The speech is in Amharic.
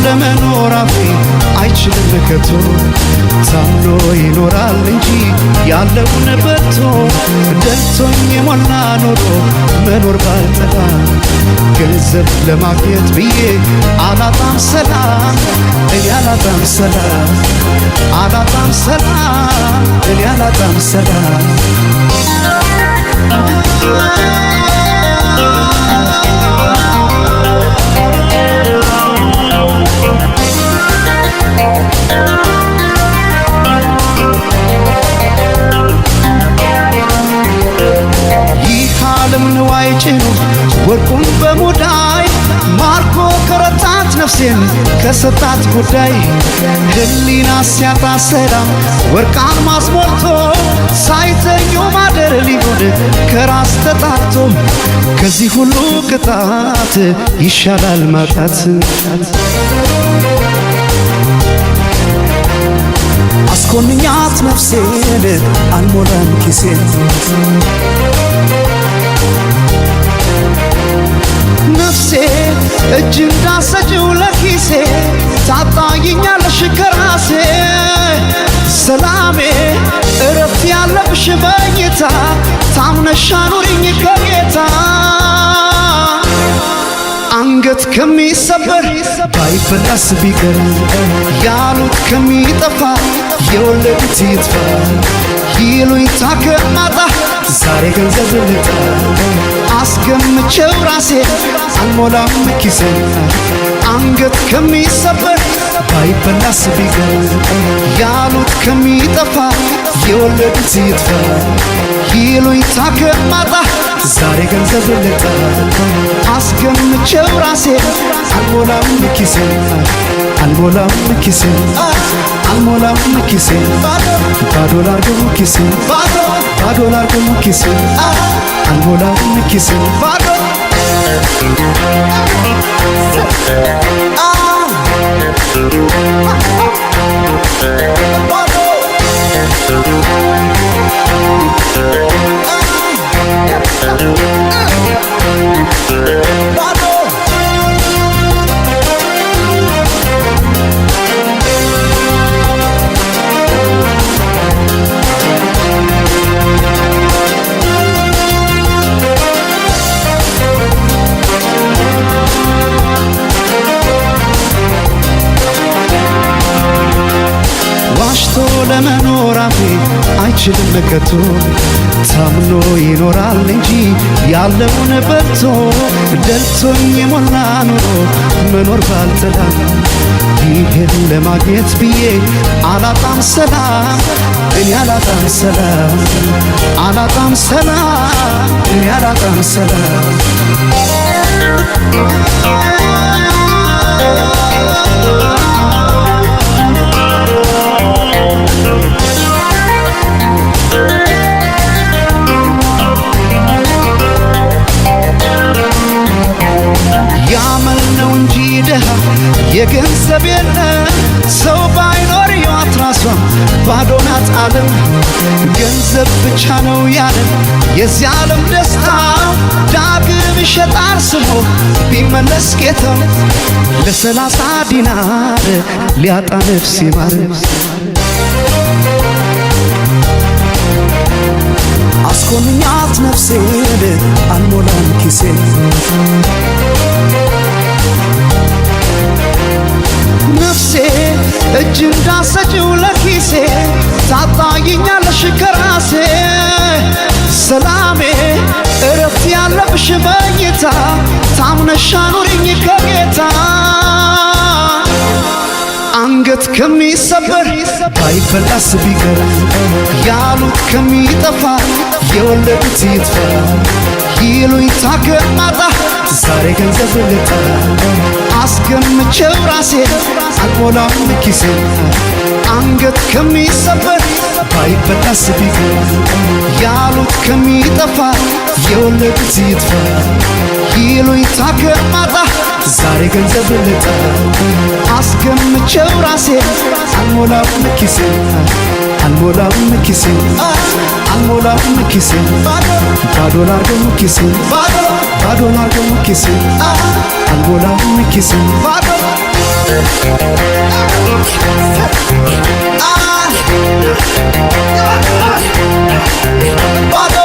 ለመኖር አፌ አይችልም ከቶ ታምኖ ይኖራል እንጂ ያለውን በልቶ ደልቶኝ የሞላ ኖሮ መኖር ባልጠላ ገንዘብ ለማግኘት ብዬ አላጣም ሰላም እኔ አላጣም ሰላም አላጣም ሰላም እኔ አላጣም ሰላም ንዋይ ጭኑ ወርቁን በሙዳይ ማርኮ ከረታት ነፍሴን ከሰጣት ጉዳይ ህሊና ሲያጣ ሰላም ወርቅ አልማዝ ሞልቶ ሳይተኙ ማደር ሊሆን ከራስ ተጣቶ ከዚህ ሁሉ ቅጣት ይሻላል ማጣት አስኮንኛት ነፍሴን አልሞላም ኪሴን ነፍሴ እጅ እንዳሰጭው ለኪሴ ታጣይኛለሽ ከራሴ ሰላሜ እረፍት ያለብሽ በኝታ ታምነሽ አኑሪኝ ከጌታ አንገት ከሚሰበር ባይበላስ ቢቀር ያሉት ከሚጠፋ የወለዱት ይጥፋ ይሉኝታ ከማጣ ዛሬ ገንዘብ ልጣ አስገምቼው ራሴ አልሞላም ኪሴን አንገት ከሚሰበር ባይበላስ ቢቀር ያሉት ከሚጠፋ የወለዱት ይጥፋ ይሉኝታ ከማጣ ዛሬ ገንዘብ ልጣ አስገምቼው ራሴ አልሞላም ኪሴን አልሞላም ኪሴን አልሞላም ኪሴን ባዶ ላርገው ኪሴን ባዶ ላርገው ኪሴን አልሞላም ኪሴን ባዶ ለመኖር አፌ አይችልም ከቶ ታምኖ ይኖራል እንጂ ያለውን በልቶ ደልቶኝ የሞላ ኑሮ መኖር ባልጠላ ይሄን ለማግኘት ብዬ አላጣም ሰላም እኔ አላጣም ሰላም አላጣም ሰላም እኔ አላጣም ሰላም ያመል ነው እንጂ ደሃ የገንዘብ የለ ሰው ባይኖር ሕይወት ራሷ ባዶ ናት ዓለም ገንዘብ ብቻ ነው ያለን የዚህ ዓለም ደስታ ዳግም ይሸጣል ስሞ ቢመለስ ጌታው ለ30 ዲናር ሊያጣ ነፍስ ይማር አስኮንኛት ነፍሴን አልሞላም ኪሴን ነፍሴ እጅ እንዳሰጭው ለኪሴ ታጣይኛለሽ ከራሴ ሰላሜ እረፍት ያለብሽ በኝታ ታምነሽ አኑሪኝ ከጌታ አንገት ከሚሰበር ባይበላስ ቢቀር ያሉት ከሚጠፋ የወለዱት ይጥፋ ይሉኝታ ከማጣ ዛሬ ገንዘብ ልጣ አስገምቼው ራሴ አልሞላም ኪሴን አንገት ከሚሰበር ባይበላስ ቢቀር ያሉት ከሚጠፋ የወለዱት ይጥፋ ይሉኝታ ከማጣ ዛሬ ገንዘብ ልጣ አስገምቼው ራሴ አልሞላም ኪሴን አልሞላም ኪሴን አልሞላም ኪሴን ባዶ ላርገው ኪሴን ባዶ ላርገው ኪሴን አልሞላም ኪሴን ባዶ ባዶ